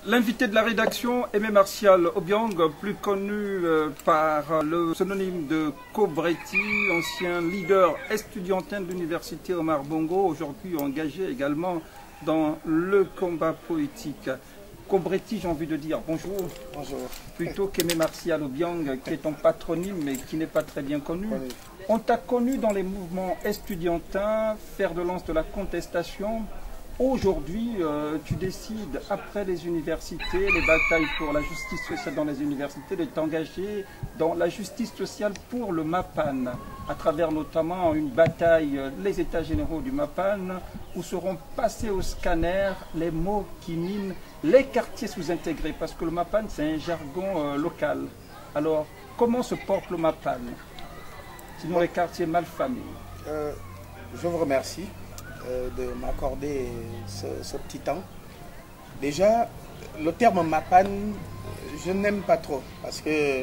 L'invité de la rédaction, Aimé Martial Obiang, plus connu par le pseudonyme de Kobreti, ancien leader estudiantin de l'université Omar Bongo, aujourd'hui engagé également dans le combat politique. Kobreti, j'ai envie de dire bonjour. Bonjour. Plutôt qu'Aimé Martial Obiang, qui est ton patronyme mais qui n'est pas très bien connu. On t'a connu dans les mouvements estudiantins, fer de lance de la contestation. Aujourd'hui, tu décides, après les universités, les batailles pour la justice sociale dans les universités, de t'engager dans la justice sociale pour le MAPAN, à travers notamment une bataille, les états généraux du MAPAN, où seront passés au scanner les mots qui minent les quartiers sous-intégrés, parce que le MAPAN, c'est un jargon local. Alors, comment se porte le MAPAN, sinon les quartiers malfamés? Je vous remercie de m'accorder ce petit temps. Déjà, le terme MAPAN, je n'aime pas trop parce que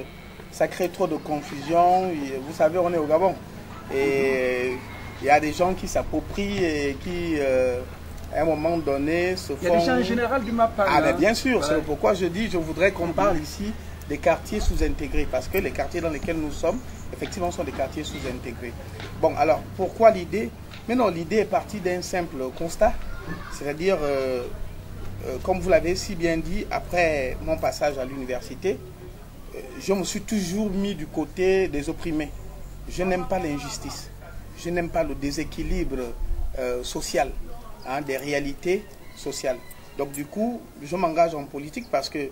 ça crée trop de confusion. Vous savez, on est au Gabon et il y a des gens qui s'approprient et qui, à un moment donné, se font... Il y a déjà un général du MAPAN. Ah, mais bien sûr, c'est pourquoi je dis, je voudrais qu'on parle ici des quartiers sous-intégrés, parce que les quartiers dans lesquels nous sommes, effectivement, sont des quartiers sous-intégrés. Bon, alors, pourquoi l'idée? Mais non, l'idée est partie d'un simple constat, c'est-à-dire, comme vous l'avez si bien dit, après mon passage à l'université, je me suis toujours mis du côté des opprimés. Je n'aime pas l'injustice, je n'aime pas le déséquilibre social, hein, des réalités sociales. Donc du coup, je m'engage en politique parce que,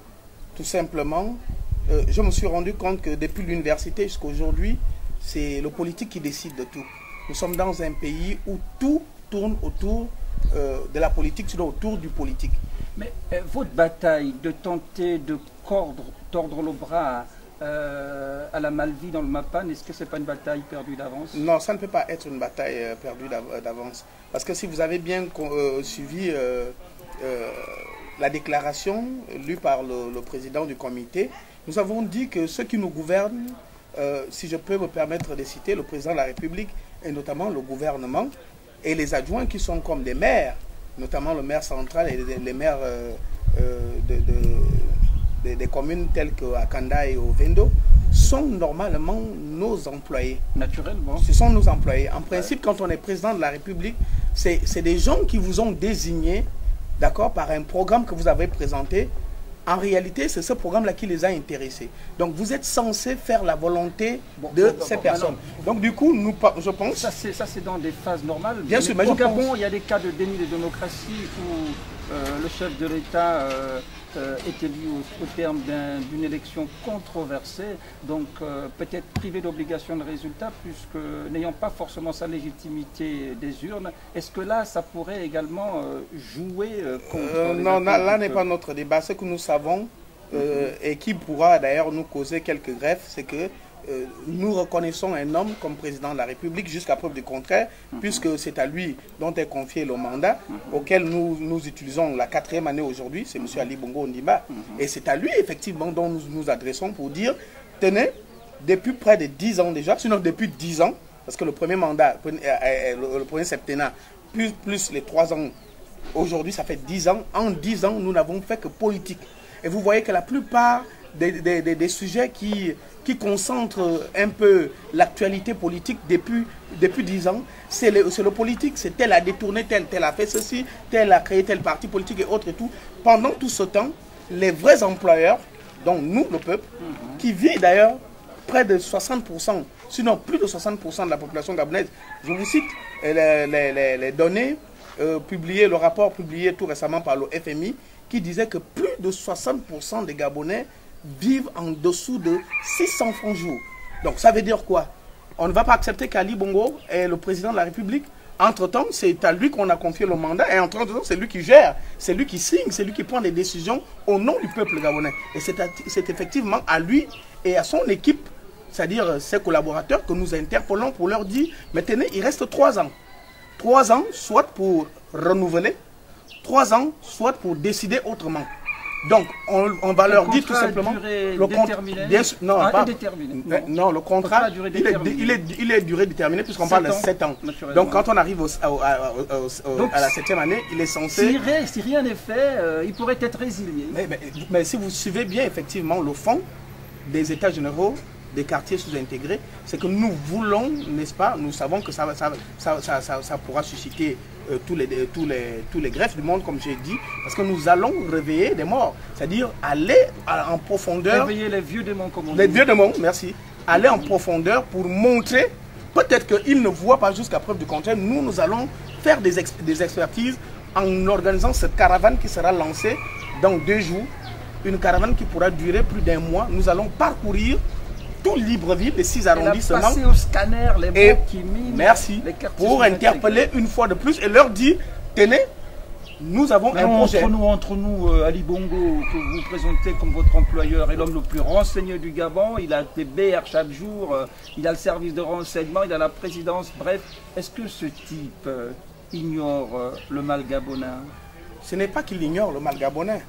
tout simplement, je me suis rendu compte que depuis l'université jusqu'à aujourd'hui, c'est le politique qui décide de tout. Nous sommes dans un pays où tout tourne autour de la politique, sinon autour du politique. Mais votre bataille de tenter de tordre le bras à la Malvie dans le MAPAN, est-ce que ce n'est pas une bataille perdue d'avance? Non, ça ne peut pas être une bataille perdue d'avance. Parce que si vous avez bien suivi la déclaration lue par le président du comité, nous avons dit que ceux qui nous gouvernent, si je peux me permettre de citer le président de la République et notamment le gouvernement et les adjoints qui sont comme des maires, notamment le maire central et les maires des communes telles qu'Akanda et Ovendo, sont normalement nos employés. Naturellement. Ce sont nos employés. En principe, quand on est président de la République, c'est des gens qui vous ont désigné, d'accord, par un programme que vous avez présenté. En réalité, c'est ce programme-là qui les a intéressés. Donc, vous êtes censé faire la volonté de ces personnes. Donc, du coup, je pense... Ça, c'est dans des phases normales. Bien sûr, mais au Gabon, il y a des cas de déni de démocratie où le chef de l'État est élu au terme d'une élection controversée, donc peut-être privé d'obligation de résultat, puisque n'ayant pas forcément sa légitimité des urnes, est-ce que là, ça pourrait également jouer contre non, là n'est pas notre débat. Ce que nous savons, et qui pourra d'ailleurs nous causer quelques greffes, c'est que nous reconnaissons un homme comme président de la République jusqu'à preuve du contraire, puisque c'est à lui dont est confié le mandat, auquel nous utilisons la 4e année aujourd'hui, c'est M. Ali Bongo Ondimba, et c'est à lui effectivement dont nous nous adressons pour dire, tenez, depuis près de 10 ans déjà, sinon depuis 10 ans, parce que le premier mandat, le premier septennat, plus les 3 ans, aujourd'hui ça fait 10 ans, en 10 ans nous n'avons fait que politique. Et vous voyez que la plupart des sujets qui concentrent un peu l'actualité politique depuis 10 ans, c'est le politique. C'est tel a détourné, tel a fait ceci, tel a créé tel parti politique et autres et tout. Pendant tout ce temps, les vrais employeurs, dont nous, le peuple, qui vit d'ailleurs près de 60%, sinon plus de 60% de la population gabonaise, je vous cite les données publiées, le rapport publié tout récemment par le FMI, qui disait que plus de 60% des Gabonais vivent en dessous de 600 francs jour. Donc ça veut dire quoi? On ne va pas accepter qu'Ali Bongo est le président de la République. Entre-temps, c'est à lui qu'on a confié le mandat et entre-temps, c'est lui qui gère, c'est lui qui signe, c'est lui qui prend des décisions au nom du peuple gabonais. Et c'est effectivement à lui et à son équipe, c'est-à-dire ses collaborateurs, que nous interpellons pour leur dire, mais tenez, il reste 3 ans. 3 ans, soit pour renouveler, 3 ans, soit pour décider autrement. Donc, on va leur dire tout simplement... Le contrat bien sûr, non, pas, indéterminé. Non, le contrat, il est durée déterminée puisqu'on parle de 7 ans. Donc, quand on arrive à la 7e année, il est censé... Si rien n'est fait, il pourrait être résilié. Mais si vous suivez bien, effectivement, le fond des états généraux des quartiers sous-intégrés, c'est que nous voulons, n'est-ce pas, nous savons que ça pourra susciter tous les greffes du monde, comme j'ai dit, parce que nous allons réveiller des morts, c'est-à-dire aller en profondeur. Réveiller les vieux démons, comme on dit. Les vieux démons, merci. Aller en profondeur pour montrer, peut-être qu'ils ne voient pas jusqu'à preuve du contraire, nous allons faire des expertises en organisant cette caravane qui sera lancée dans 2 jours, une caravane qui pourra durer plus d'1 mois. Nous allons parcourir tout Libreville, les 6 arrondissements. Passer au scanner les mots qui minent. Merci. Pour interpeller une fois de plus et leur dire, tenez, nous avons un projet. Entre nous, Ali Bongo, que vous présentez comme votre employeur, est l'homme le plus renseigné du Gabon. Il a des BR chaque jour, il a le service de renseignement, il a la présidence. Bref, est-ce que ce type ignore le mal gabonais? Ce n'est pas qu'il ignore le mal gabonais.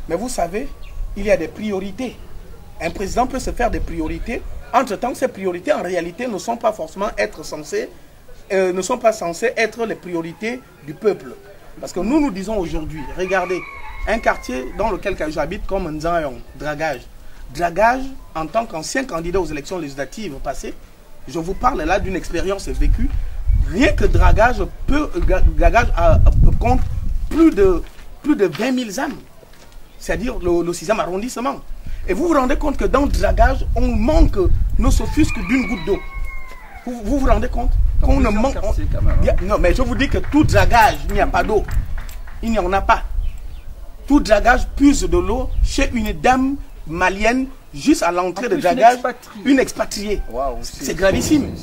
Mais vous savez, il y a des priorités. Un président peut se faire des priorités. Entre-temps, ces priorités, en réalité, ne sont pas forcément censées être les priorités du peuple. Parce que nous disons aujourd'hui, regardez, un quartier dans lequel j'habite comme Nzayong, Dragage. Dragage, en tant qu'ancien candidat aux élections législatives passées, je vous parle là d'une expérience vécue. Rien que Dragage compte plus de 20 000 âmes. C'est-à-dire le 6e arrondissement. Et vous vous rendez compte que dans le Dragage, on manque, ne s'offusque d'une goutte d'eau. Vous vous rendez compte qu'on ne manque... Non, mais je vous dis que tout Dragage, il n'y a pas d'eau. Il n'y en a pas. Tout Dragage puise de l'eau chez une dame malienne, juste à l'entrée de Dragage, une expatriée. Wow, c'est gravissime.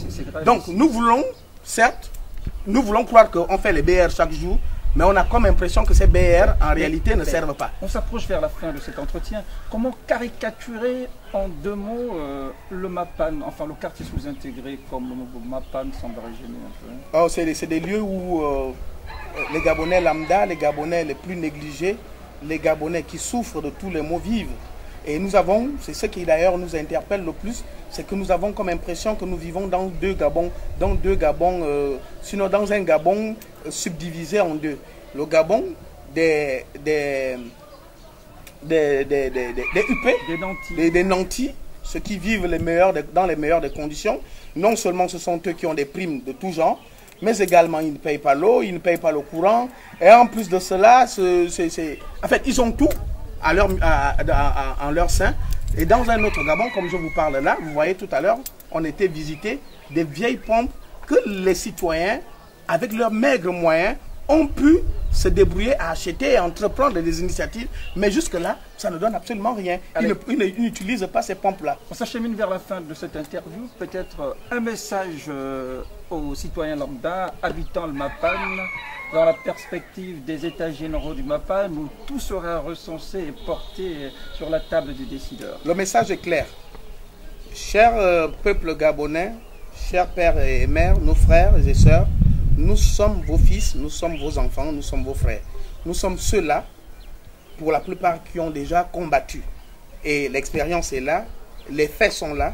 Donc nous voulons, certes, nous voulons croire qu'on fait les BR chaque jour, mais on a comme impression que ces BR, en réalité, ne servent pas. On s'approche vers la fin de cet entretien. Comment caricaturer en 2 mots le MAPAN, enfin le quartier sous-intégré, comme le MAPAN semble régénérer un peu? C'est des lieux où les Gabonais lambda, les Gabonais les plus négligés, les Gabonais qui souffrent de tous les maux vivent. Et nous avons, c'est ce qui d'ailleurs nous interpelle le plus, c'est que nous avons comme impression que nous vivons dans 2 Gabons, sinon dans un Gabon subdivisé en 2. Le Gabon des UP, des nantis, ceux qui vivent dans les meilleures des conditions. Non seulement ce sont eux qui ont des primes de tout genre, mais également ils ne payent pas l'eau, ils ne payent pas le courant. Et en plus de cela, en fait, ils ont tout en leur sein. Et dans un autre Gabon, comme je vous parle là, vous voyez tout à l'heure, on était visiter des vieilles pompes que les citoyens, avec leurs maigres moyens, ont pu se débrouiller à acheter et entreprendre des initiatives. Mais jusque-là, ça ne donne absolument rien. Ils n'utilisent pas ces pompes-là. On s'achemine vers la fin de cette interview. Peut-être un message aux citoyens lambda, habitant le MAPAN, dans la perspective des états généraux du MAPAN, où tout sera recensé et porté sur la table du décideur. Le message est clair. Cher peuple gabonais, chers pères et mères, nos frères et sœurs, nous sommes vos fils, nous sommes vos enfants, nous sommes vos frères. Nous sommes ceux-là, pour la plupart, qui ont déjà combattu. Et l'expérience est là, les faits sont là.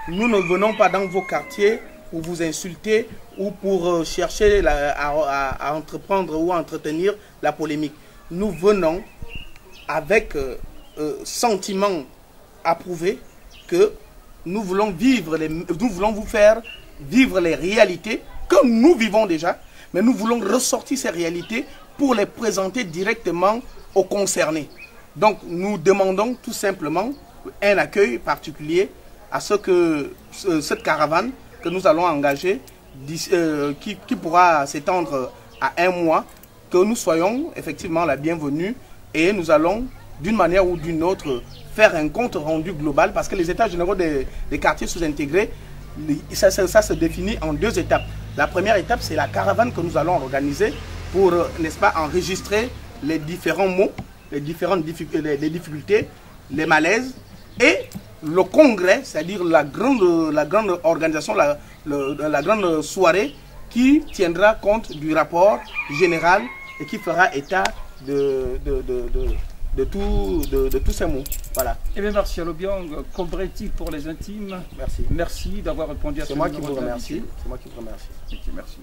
Nous ne venons pas dans vos quartiers pour vous insulter ou pour chercher à entreprendre ou à entretenir la polémique. Nous venons avec sentiment approuvé que nous voulons vous faire vivre les réalités que nous vivons déjà, mais nous voulons ressortir ces réalités pour les présenter directement aux concernés. Donc nous demandons tout simplement un accueil particulier à ce que cette caravane que nous allons engager, qui pourra s'étendre à 1 mois, que nous soyons effectivement la bienvenue et nous allons d'une manière ou d'une autre faire un compte rendu global parce que les états généraux des quartiers sous-intégrés, ça se définit en 2 étapes. La première étape, c'est la caravane que nous allons organiser pour, n'est-ce pas, enregistrer les différents maux, les difficultés, les malaises, et le congrès, c'est-à-dire la grande organisation, la grande soirée qui tiendra compte du rapport général et qui fera état de tous ces mots. Voilà. Eh bien, Martial Obiang, Cobretti pour les intimes. Merci. Merci d'avoir répondu à ce numéro. C'est moi qui vous remercie. C'est moi qui vous remercie. Ok, merci.